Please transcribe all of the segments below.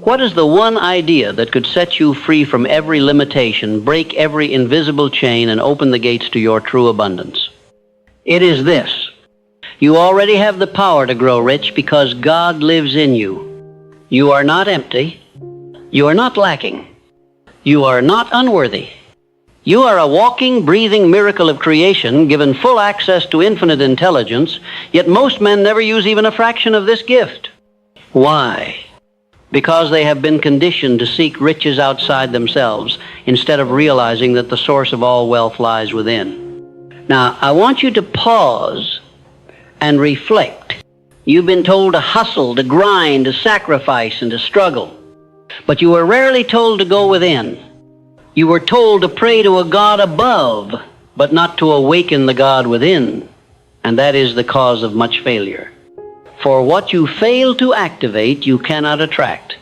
What is the one idea that could set you free from every limitation, break every invisible chain, and open the gates to your true abundance? It is this. You already have the power to grow rich because God lives in you. You are not empty. You are not lacking. You are not unworthy. You are a walking, breathing miracle of creation, given full access to infinite intelligence, yet most men never use even a fraction of this gift. Why? Because they have been conditioned to seek riches outside themselves instead of realizing that the source of all wealth lies within. Now, I want you to pause and reflect. You've been told to hustle, to grind, to sacrifice, and to struggle. But you were rarely told to go within. You were told to pray to a God above, but not to awaken the God within. And that is the cause of much failure. For what you fail to activate, you cannot attract.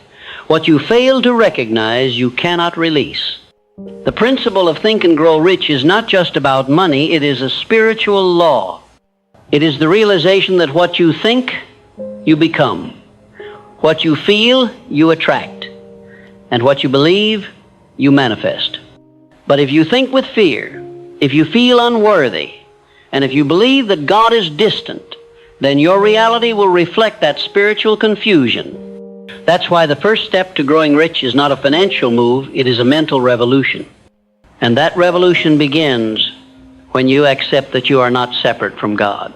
What you fail to recognize, you cannot release. The principle of Think and Grow Rich is not just about money, it is a spiritual law. It is the realization that what you think, you become. What you feel, you attract. And what you believe, you manifest. But if you think with fear, if you feel unworthy, and if you believe that God is distant, then your reality will reflect that spiritual confusion. That's why the first step to growing rich is not a financial move, it is a mental revolution. And that revolution begins when you accept that you are not separate from God.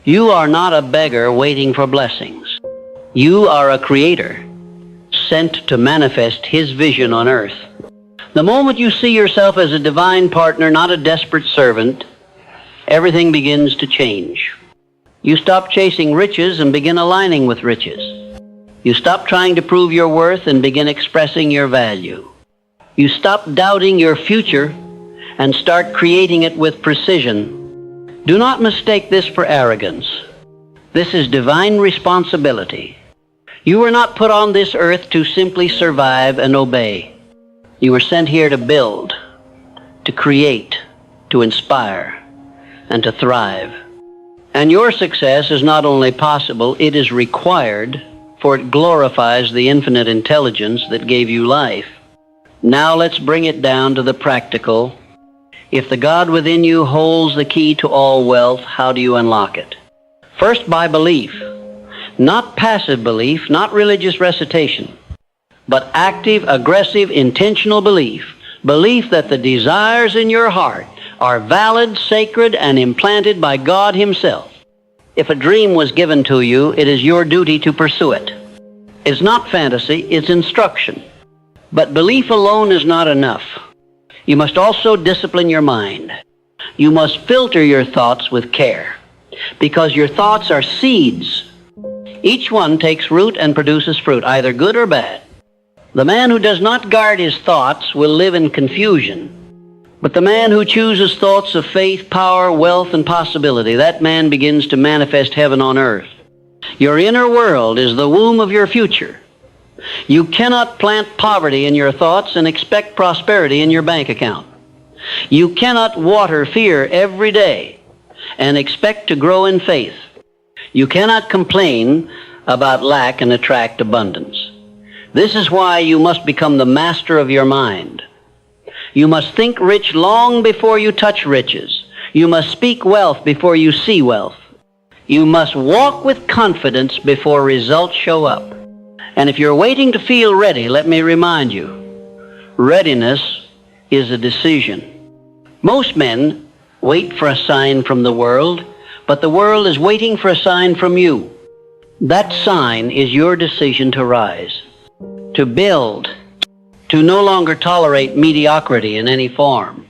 You are not a beggar waiting for blessings. You are a creator sent to manifest His vision on earth. The moment you see yourself as a divine partner, not a desperate servant, everything begins to change. You stop chasing riches and begin aligning with riches. You stop trying to prove your worth and begin expressing your value. You stop doubting your future and start creating it with precision. Do not mistake this for arrogance. This is divine responsibility. You were not put on this earth to simply survive and obey. You were sent here to build, to create, to inspire, and to thrive. And your success is not only possible, it is required, for it glorifies the infinite intelligence that gave you life. Now let's bring it down to the practical. If the God within you holds the key to all wealth, how do you unlock it? First, by belief. Not passive belief, not religious recitation, but active, aggressive, intentional belief. Belief that the desires in your heart are valid, sacred, and implanted by God Himself. If a dream was given to you, it is your duty to pursue it. It's not fantasy, it's instruction. But belief alone is not enough. You must also discipline your mind. You must filter your thoughts with care, because your thoughts are seeds. Each one takes root and produces fruit, either good or bad. The man who does not guard his thoughts will live in confusion. But the man who chooses thoughts of faith, power, wealth, and possibility, that man begins to manifest heaven on earth. Your inner world is the womb of your future. You cannot plant poverty in your thoughts and expect prosperity in your bank account. You cannot water fear every day and expect to grow in faith. You cannot complain about lack and attract abundance. This is why you must become the master of your mind. You must think rich long before you touch riches. You must speak wealth before you see wealth. You must walk with confidence before results show up. And if you're waiting to feel ready, let me remind you, readiness is a decision. Most men wait for a sign from the world, but the world is waiting for a sign from you. That sign is your decision to rise, to build, to no longer tolerate mediocrity in any form.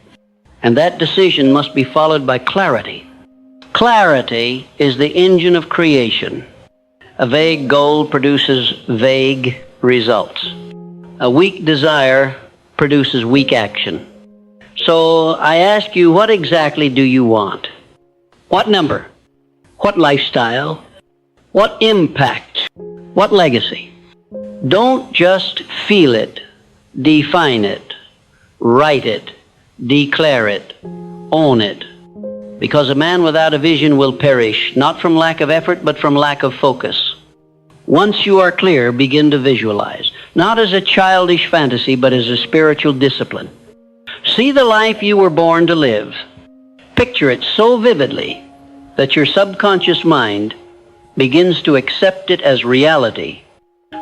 And that decision must be followed by clarity. Clarity is the engine of creation. A vague goal produces vague results. A weak desire produces weak action. So I ask you, what exactly do you want? What number? What lifestyle? What impact? What legacy? Don't just feel it, define it, write it, declare it, own it. Because a man without a vision will perish, not from lack of effort, but from lack of focus. Once you are clear, begin to visualize. not as a childish fantasy, but as a spiritual discipline. See the life you were born to live. Picture it so vividly that your subconscious mind begins to accept it as reality.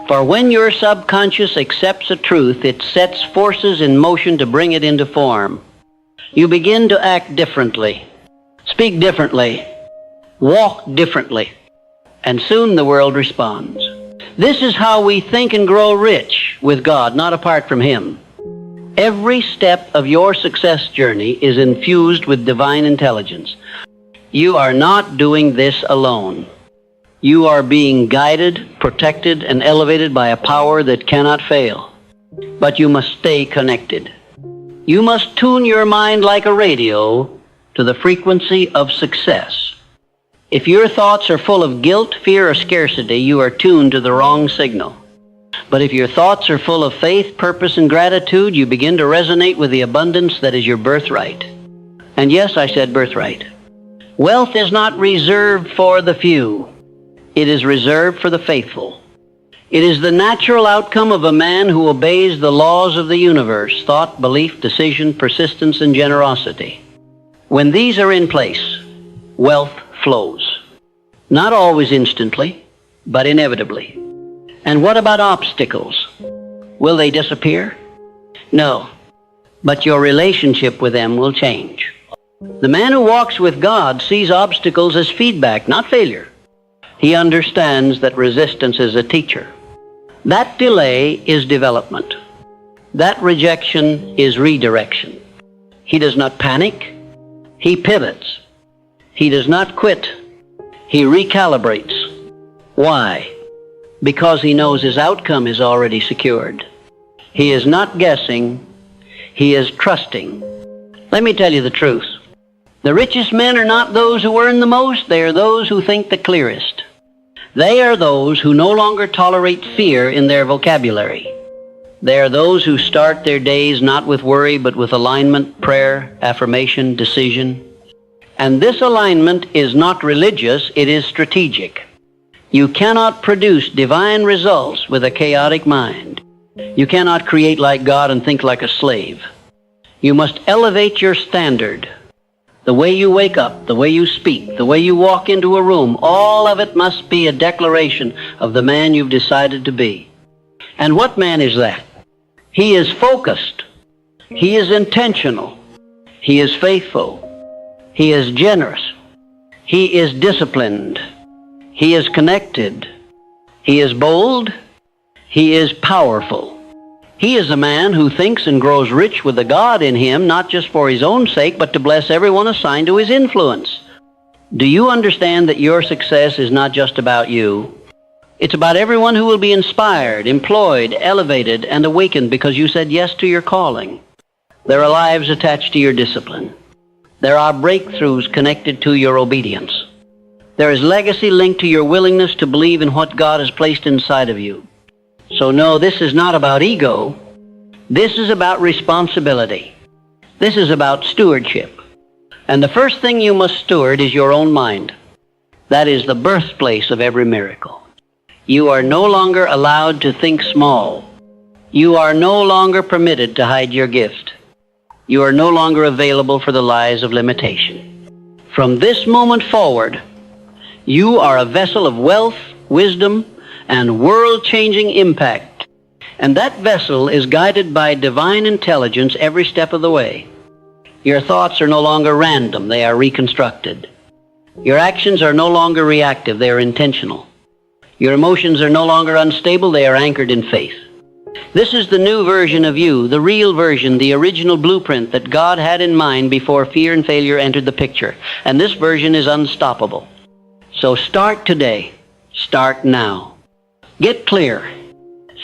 For when your subconscious accepts a truth, it sets forces in motion to bring it into form. You begin to act differently, speak differently, walk differently, and soon the world responds. This is how we think and grow rich with God, not apart from Him. Every step of your success journey is infused with divine intelligence. You are not doing this alone. You are being guided, protected, and elevated by a power that cannot fail. But you must stay connected. You must tune your mind like a radio to the frequency of success. If your thoughts are full of guilt, fear, or scarcity, you are tuned to the wrong signal. But if your thoughts are full of faith, purpose, and gratitude, you begin to resonate with the abundance that is your birthright. And yes, I said birthright. Wealth is not reserved for the few. It is reserved for the faithful. It is the natural outcome of a man who obeys the laws of the universe: thought, belief, decision, persistence, and generosity. When these are in place, wealth flows. Not always instantly, but inevitably. And what about obstacles? Will they disappear? No, but your relationship with them will change. The man who walks with God sees obstacles as feedback, not failure. He understands that resistance is a teacher. That delay is development. That rejection is redirection. He does not panic. He pivots. He does not quit. He recalibrates. Why? Because he knows his outcome is already secured. He is not guessing. He is trusting. Let me tell you the truth. The richest men are not those who earn the most. They are those who think the clearest. They are those who no longer tolerate fear in their vocabulary. They are those who start their days not with worry, but with alignment, prayer, affirmation, decision. And this alignment is not religious, it is strategic. You cannot produce divine results with a chaotic mind. You cannot create like God and think like a slave. You must elevate your standard. The way you wake up, the way you speak, the way you walk into a room, all of it must be a declaration of the man you've decided to be. And what man is that? He is focused. He is intentional. He is faithful. He is generous. He is disciplined. He is connected. He is bold. He is powerful. He is a man who thinks and grows rich with the God in him, not just for his own sake, but to bless everyone assigned to his influence. Do you understand that your success is not just about you? It's about everyone who will be inspired, employed, elevated, and awakened because you said yes to your calling. There are lives attached to your discipline. There are breakthroughs connected to your obedience. There is legacy linked to your willingness to believe in what God has placed inside of you. So no, this is not about ego. This is about responsibility. This is about stewardship. And the first thing you must steward is your own mind. That is the birthplace of every miracle. You are no longer allowed to think small. You are no longer permitted to hide your gift. You are no longer available for the lies of limitation. From this moment forward, you are a vessel of wealth, wisdom, and world-changing impact. And that vessel is guided by divine intelligence every step of the way. Your thoughts are no longer random, they are reconstructed. Your actions are no longer reactive, they are intentional. Your emotions are no longer unstable, they are anchored in faith. This is the new version of you, the real version, the original blueprint that God had in mind before fear and failure entered the picture. And this version is unstoppable. So start today. Start now. Get clear.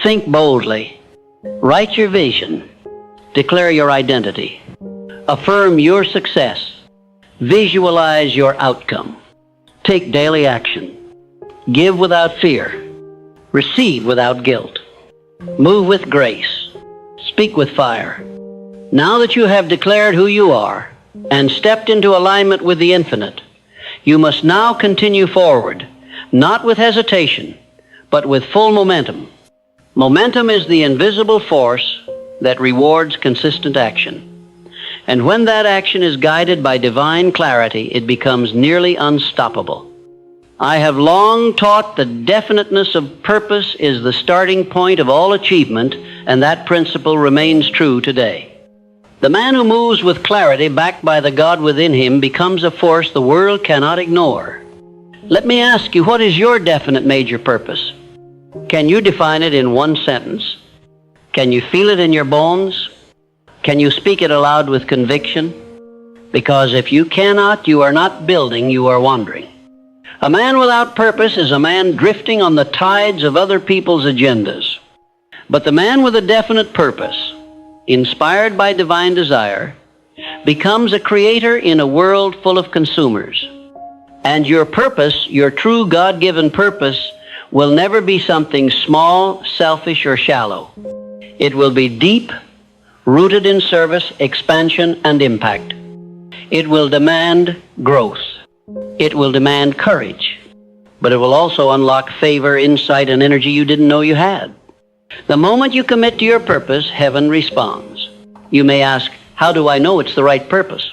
Think boldly. Write your vision. Declare your identity. Affirm your success. Visualize your outcome. Take daily action. Give without fear. Receive without guilt. Move with grace. Speak with fire. Now that you have declared who you are and stepped into alignment with the infinite, you must now continue forward, not with hesitation, but with full momentum. Momentum is the invisible force that rewards consistent action. And when that action is guided by divine clarity, it becomes nearly unstoppable. I have long taught that definiteness of purpose is the starting point of all achievement, and that principle remains true today. The man who moves with clarity backed by the God within him becomes a force the world cannot ignore. Let me ask you, what is your definite major purpose? Can you define it in one sentence? Can you feel it in your bones? Can you speak it aloud with conviction? Because if you cannot, you are not building, you are wandering. A man without purpose is a man drifting on the tides of other people's agendas. But the man with a definite purpose, inspired by divine desire, becomes a creator in a world full of consumers. And your purpose, your true God-given purpose, will never be something small, selfish, or shallow. It will be deep, rooted in service, expansion, and impact. It will demand growth. It will demand courage. But it will also unlock favor, insight, and energy you didn't know you had. The moment you commit to your purpose, heaven responds. You may ask, how do I know it's the right purpose?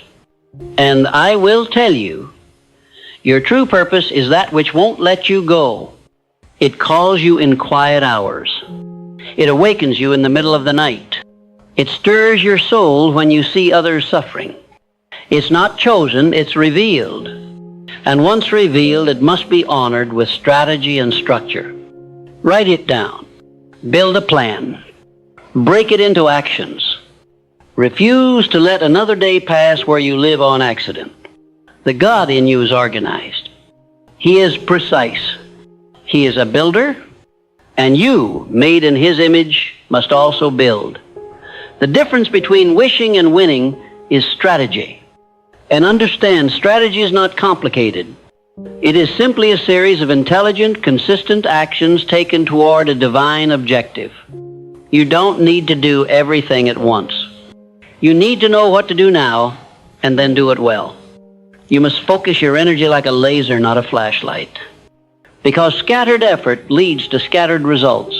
And I will tell you, your true purpose is that which won't let you go. It calls you in quiet hours. It awakens you in the middle of the night. It stirs your soul when you see others suffering. It's not chosen, it's revealed. And once revealed, it must be honored with strategy and structure. Write it down. Build a plan. Break it into actions. Refuse to let another day pass where you live on accident. The God in you is organized. He is precise. He is a builder, and you, made in His image, must also build. The difference between wishing and winning is strategy. And understand, strategy is not complicated. It is simply a series of intelligent, consistent actions taken toward a divine objective. You don't need to do everything at once. You need to know what to do now, and then do it well. You must focus your energy like a laser, not a flashlight. Because scattered effort leads to scattered results,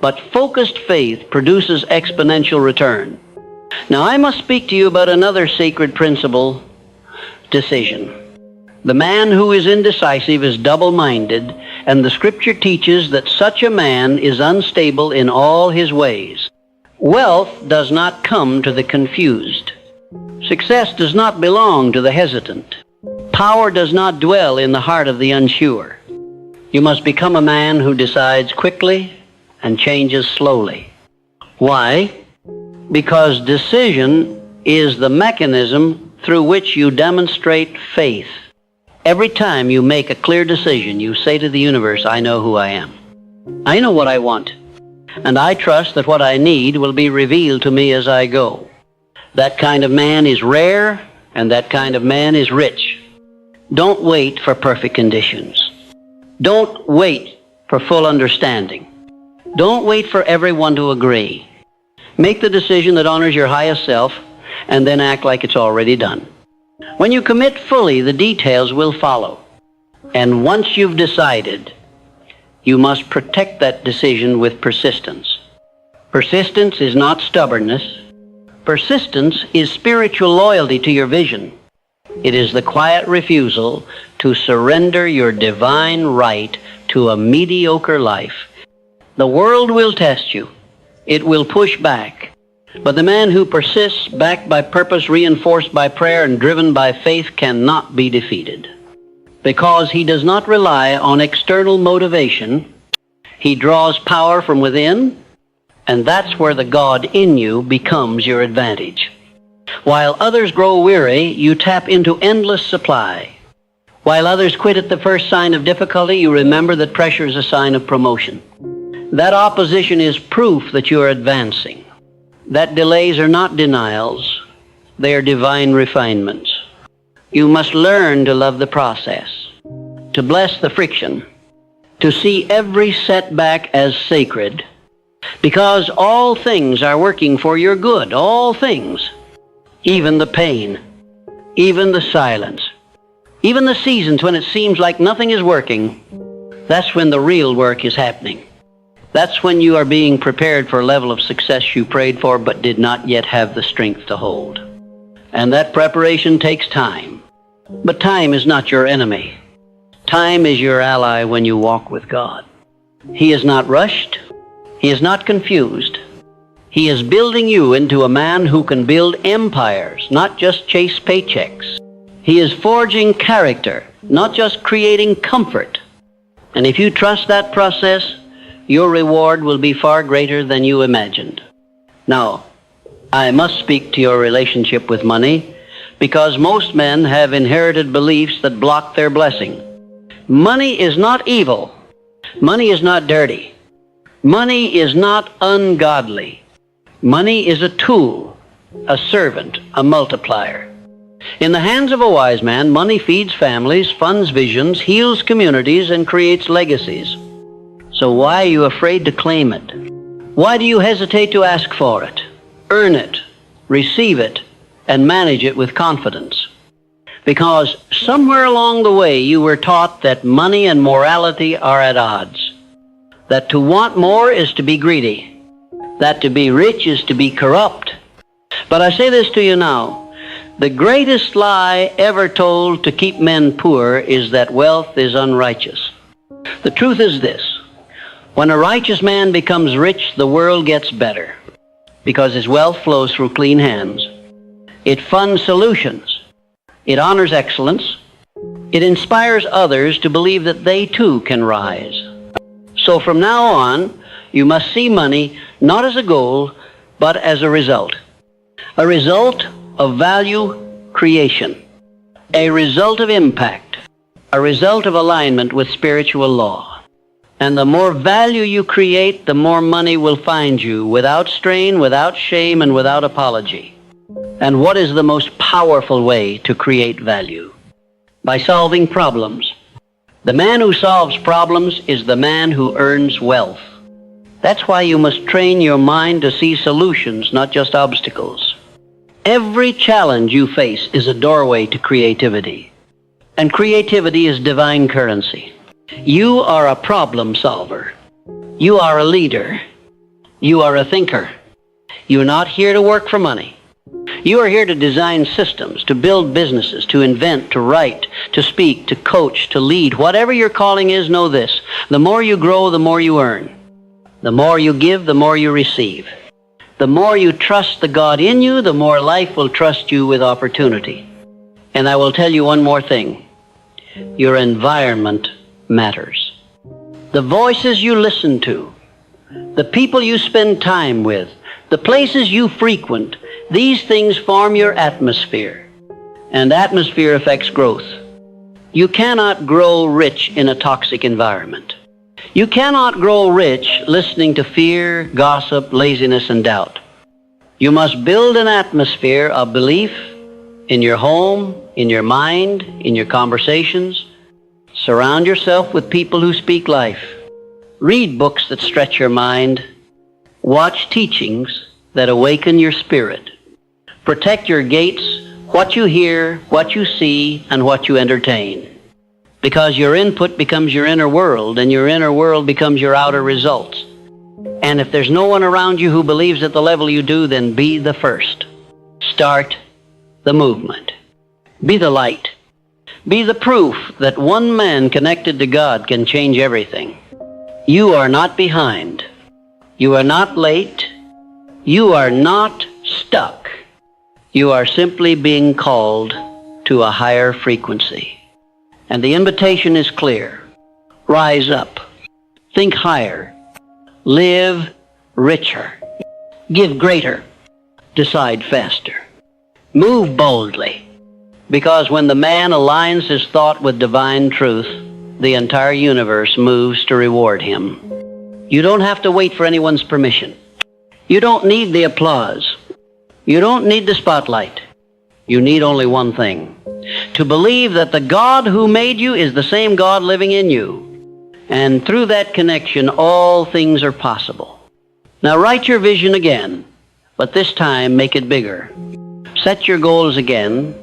but focused faith produces exponential return. Now I must speak to you about another sacred principle, decision. The man who is indecisive is double-minded, and the Scripture teaches that such a man is unstable in all his ways. Wealth does not come to the confused. Success does not belong to the hesitant. Power does not dwell in the heart of the unsure. You must become a man who decides quickly and changes slowly. Why? Because decision is the mechanism through which you demonstrate faith. Every time you make a clear decision, you say to the universe, I know who I am. I know what I want. And I trust that what I need will be revealed to me as I go. That kind of man is rare, and that kind of man is rich. Don't wait for perfect conditions. Don't wait for full understanding. Don't wait for everyone to agree. Make the decision that honors your highest self, and then act like it's already done. When you commit fully, the details will follow. And once you've decided, you must protect that decision with persistence. Persistence is not stubbornness. Persistence is spiritual loyalty to your vision. It is the quiet refusal to surrender your divine right to a mediocre life. The world will test you. It will push back. But the man who persists, backed by purpose, reinforced by prayer, and driven by faith, cannot be defeated. Because he does not rely on external motivation, he draws power from within, and that's where the God in you becomes your advantage. While others grow weary, you tap into endless supply. While others quit at the first sign of difficulty, you remember that pressure is a sign of promotion. That opposition is proof that you are advancing. That delays are not denials, they are divine refinements. You must learn to love the process, to bless the friction, to see every setback as sacred, because all things are working for your good, all things, even the pain, even the silence, even the seasons when it seems like nothing is working. That's when the real work is happening. That's when you are being prepared for a level of success you prayed for but did not yet have the strength to hold. And that preparation takes time. But time is not your enemy. Time is your ally when you walk with God. He is not rushed. He is not confused. He is building you into a man who can build empires, not just chase paychecks. He is forging character, not just creating comfort. And if you trust that process, your reward will be far greater than you imagined. Now, I must speak to your relationship with money because most men have inherited beliefs that block their blessing. Money is not evil. Money is not dirty. Money is not ungodly. Money is a tool, a servant, a multiplier. In the hands of a wise man, money feeds families, funds visions, heals communities, and creates legacies. So why are you afraid to claim it? Why do you hesitate to ask for it, earn it, receive it, and manage it with confidence? Because somewhere along the way you were taught that money and morality are at odds, that to want more is to be greedy, that to be rich is to be corrupt. But I say this to you now, the greatest lie ever told to keep men poor is that wealth is unrighteous. The truth is this, when a righteous man becomes rich, the world gets better because his wealth flows through clean hands. It funds solutions. It honors excellence. It inspires others to believe that they too can rise. So from now on, you must see money not as a goal, but as a result. A result of value creation. A result of impact. A result of alignment with spiritual law. And the more value you create, the more money will find you, without strain, without shame, and without apology. And what is the most powerful way to create value? By solving problems. The man who solves problems is the man who earns wealth. That's why you must train your mind to see solutions, not just obstacles. Every challenge you face is a doorway to creativity. And creativity is divine currency. You are a problem solver. You are a leader. You are a thinker. You're not here to work for money. You are here to design systems, to build businesses, to invent, to write, to speak, to coach, to lead. Whatever your calling is, know this. The more you grow, the more you earn. The more you give, the more you receive. The more you trust the God in you, the more life will trust you with opportunity. And I will tell you one more thing. Your environment matters. The voices you listen to, the people you spend time with, the places you frequent, these things form your atmosphere. And atmosphere affects growth. You cannot grow rich in a toxic environment. You cannot grow rich listening to fear, gossip, laziness, and doubt. You must build an atmosphere of belief in your home, in your mind, in your conversations. Surround yourself with people who speak life. Read books that stretch your mind. Watch teachings that awaken your spirit. Protect your gates, what you hear, what you see, and what you entertain. Because your input becomes your inner world, and your inner world becomes your outer results. And if there's no one around you who believes at the level you do, then be the first. Start the movement. Be the light. Be the proof that one man connected to God can change everything. You are not behind. You are not late. You are not stuck. You are simply being called to a higher frequency. And the invitation is clear. Rise up. Think higher. Live richer. Give greater. Decide faster. Move boldly. Because when the man aligns his thought with divine truth, the entire universe moves to reward him. You don't have to wait for anyone's permission. You don't need the applause. You don't need the spotlight. You need only one thing. To believe that the God who made you is the same God living in you. And through that connection, all things are possible. Now write your vision again, but this time make it bigger. Set your goals again,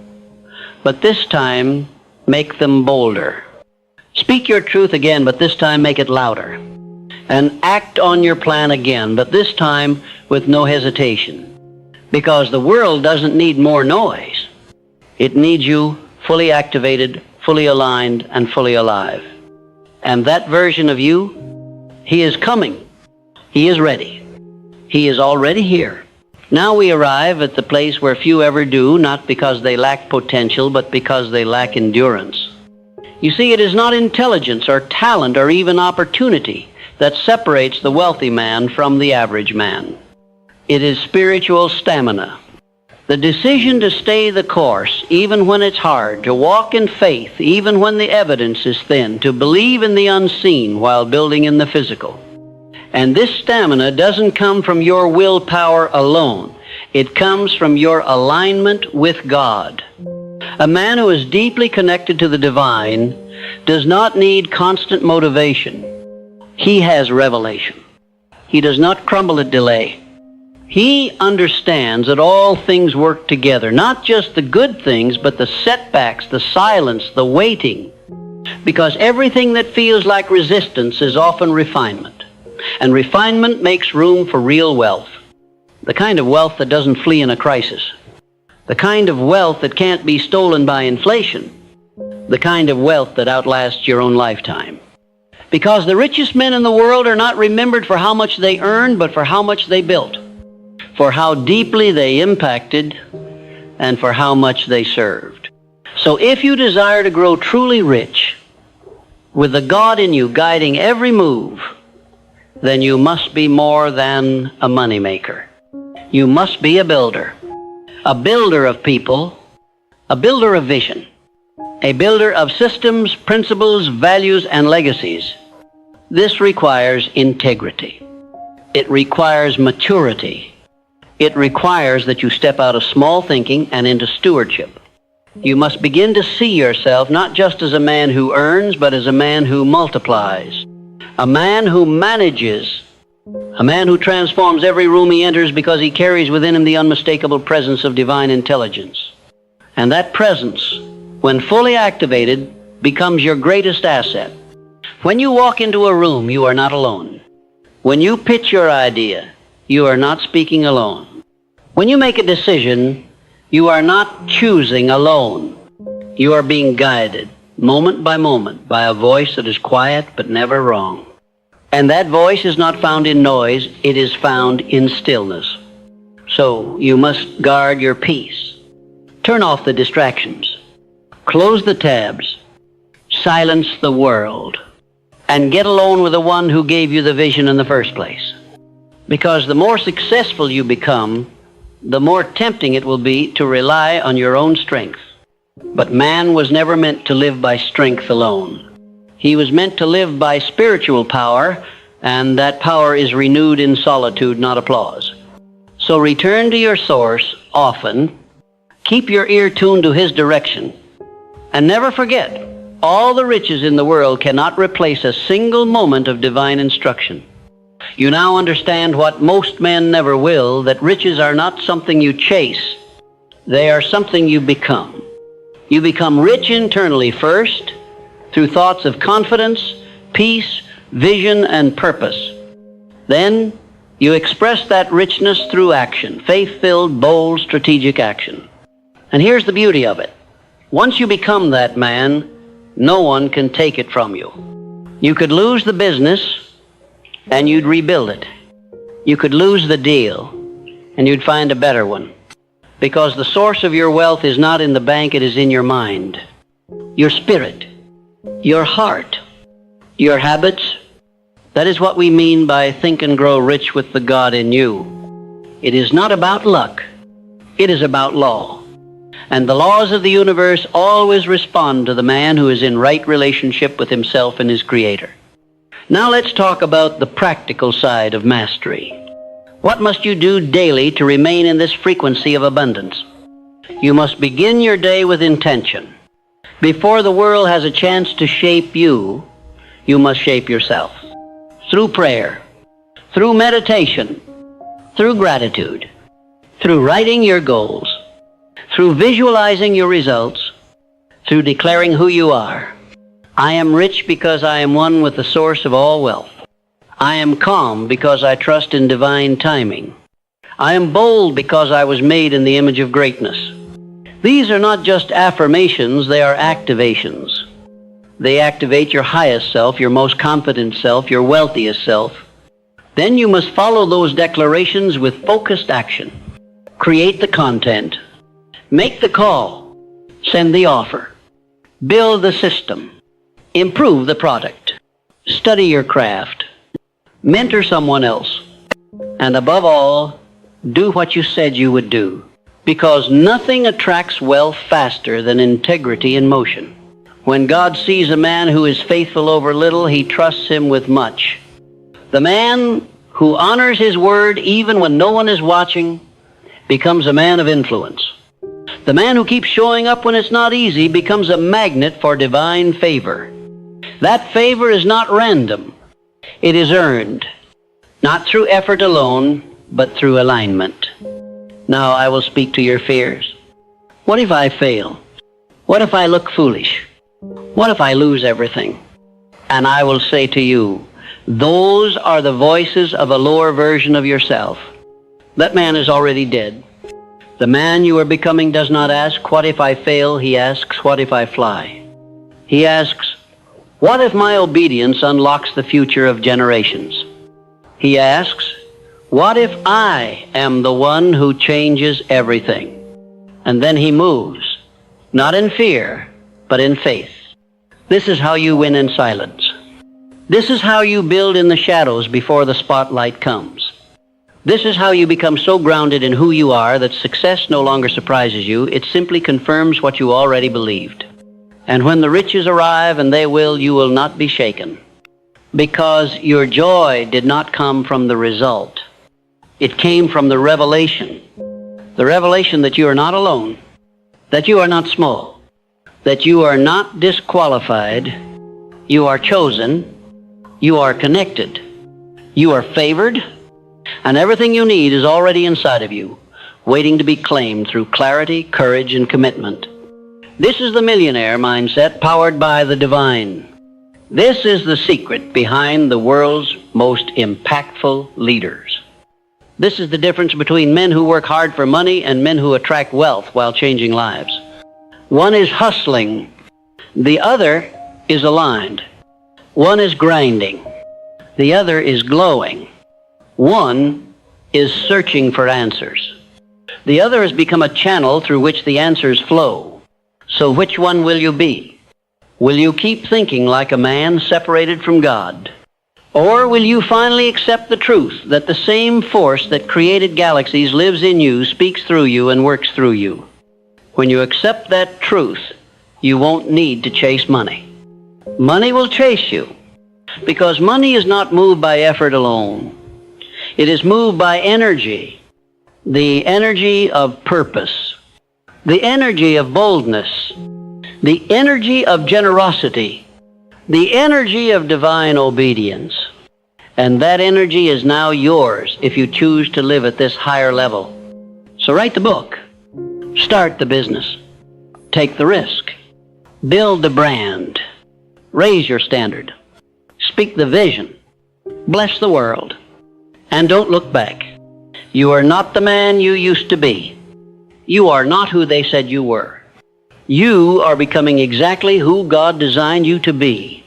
but this time make them bolder. Speak your truth again, but this time make it louder. and act on your plan again, but this time with no hesitation. Because the world doesn't need more noise. It needs you fully activated, fully aligned, and fully alive. And that version of you, he is coming. He is ready. He is already here. Now we arrive at the place where few ever do, not because they lack potential, but because they lack endurance. You see, it is not intelligence or talent or even opportunity that separates the wealthy man from the average man. It is spiritual stamina. The decision to stay the course, even when it's hard, to walk in faith, even when the evidence is thin, to believe in the unseen while building in the physical. And this stamina doesn't come from your willpower alone. It comes from your alignment with God. A man who is deeply connected to the divine does not need constant motivation. He has revelation. He does not crumble at delay. He understands that all things work together, not just the good things, but the setbacks, the silence, the waiting. Because everything that feels like resistance is often refinement. And refinement makes room for real wealth. The kind of wealth that doesn't flee in a crisis. The kind of wealth that can't be stolen by inflation. The kind of wealth that outlasts your own lifetime. Because the richest men in the world are not remembered for how much they earned, but for how much they built. For how deeply they impacted, and for how much they served. So if you desire to grow truly rich, with the God in you guiding every move, then you must be more than a moneymaker. You must be a builder of people, a builder of vision, a builder of systems, principles, values, and legacies. This requires integrity. It requires maturity. It requires that you step out of small thinking and into stewardship. You must begin to see yourself not just as a man who earns, but as a man who multiplies, a man who manages, a man who transforms every room he enters because he carries within him the unmistakable presence of divine intelligence. And that presence, when fully activated, becomes your greatest asset. When you walk into a room, you are not alone. When you pitch your idea, you are not speaking alone. When you make a decision, you are not choosing alone. You are being guided, moment by moment, by a voice that is quiet but never wrong. And that voice is not found in noise, it is found in stillness. So you must guard your peace. Turn off the distractions. Close the tabs. Silence the world. And get alone with the one who gave you the vision in the first place. Because the more successful you become, the more tempting it will be to rely on your own strength. But man was never meant to live by strength alone. He was meant to live by spiritual power, and that power is renewed in solitude, not applause. So return to your source often, keep your ear tuned to his direction, and never forget, all the riches in the world cannot replace a single moment of divine instruction. You now understand what most men never will, that riches are not something you chase. They are something you become. You become rich internally first, through thoughts of confidence, peace, vision, and purpose. Then you express that richness through action, faith-filled, bold, strategic action. And here's the beauty of it. Once you become that man, no one can take it from you. You could lose the business, and you'd rebuild it. You could lose the deal, and you'd find a better one. Because the source of your wealth is not in the bank, it is in your mind, your spirit, your heart, your habits. That is what we mean by think and grow rich with the God in you. It is not about luck. It is about law. And the laws of the universe always respond to the man who is in right relationship with himself and his Creator. Now let's talk about the practical side of mastery. What must you do daily to remain in this frequency of abundance? You must begin your day with intention. Before the world has a chance to shape you, you must shape yourself. Through prayer, through meditation, through gratitude, through writing your goals, through visualizing your results, through declaring who you are. I am rich because I am one with the source of all wealth. I am calm because I trust in divine timing. I am bold because I was made in the image of greatness. These are not just affirmations, they are activations. They activate your highest self, your most confident self, your wealthiest self. Then you must follow those declarations with focused action. Create the content. Make the call. Send the offer. Build the system. Improve the product. Study your craft. Mentor someone else. And above all, do what you said you would do. Because nothing attracts wealth faster than integrity in motion. When God sees a man who is faithful over little, he trusts him with much. The man who honors his word even when no one is watching becomes a man of influence. The man who keeps showing up when it's not easy becomes a magnet for divine favor. That favor is not random. It is earned, not through effort alone, but through alignment. Now I will speak to your fears. What if I fail? What if I look foolish? What if I lose everything? And I will say to you, those are the voices of a lower version of yourself. That man is already dead. The man you are becoming does not ask, what if I fail? He asks, what if I fly? He asks, what if my obedience unlocks the future of generations? He asks, what if I am the one who changes everything? And then he moves, not in fear, but in faith. This is how you win in silence. This is how you build in the shadows before the spotlight comes. This is how you become so grounded in who you are that success no longer surprises you. It simply confirms what you already believed. And when the riches arrive, and they will, you will not be shaken. Because your joy did not come from the result. It came from the revelation. The revelation that you are not alone, that you are not small, that you are not disqualified, you are chosen, you are connected, you are favored, and everything you need is already inside of you, waiting to be claimed through clarity, courage, and commitment. This is the millionaire mindset powered by the divine. This is the secret behind the world's most impactful leaders. This is the difference between men who work hard for money and men who attract wealth while changing lives. One is hustling. The other is aligned. One is grinding. The other is glowing. One is searching for answers. The other has become a channel through which the answers flow. So which one will you be? Will you keep thinking like a man separated from God? Or will you finally accept the truth that the same force that created galaxies lives in you, speaks through you, and works through you? When you accept that truth, you won't need to chase money. Money will chase you, because money is not moved by effort alone. It is moved by energy, the energy of purpose, the energy of boldness, the energy of generosity, the energy of divine obedience. And that energy is now yours if you choose to live at this higher level. So write the book. Start the business. Take the risk. Build the brand. Raise your standard. Speak the vision. Bless the world. And don't look back. You are not the man you used to be. You are not who they said you were. You are becoming exactly who God designed you to be.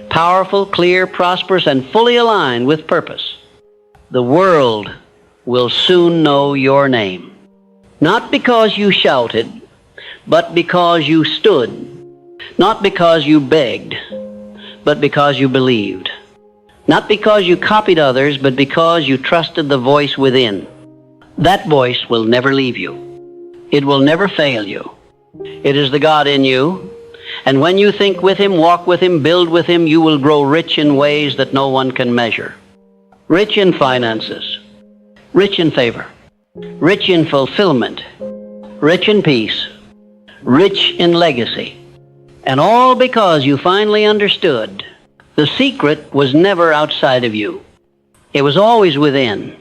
Powerful, clear, prosperous, and fully aligned with purpose. The world will soon know your name. Not because you shouted, but because you stood. Not because you begged, but because you believed. Not because you copied others, but because you trusted the voice within. That voice will never leave you. It will never fail you. It is the God in you. And when you think with Him, walk with Him, build with Him, you will grow rich in ways that no one can measure. Rich in finances, rich in favor, rich in fulfillment, rich in peace, rich in legacy. And all because you finally understood the secret was never outside of you. It was always within.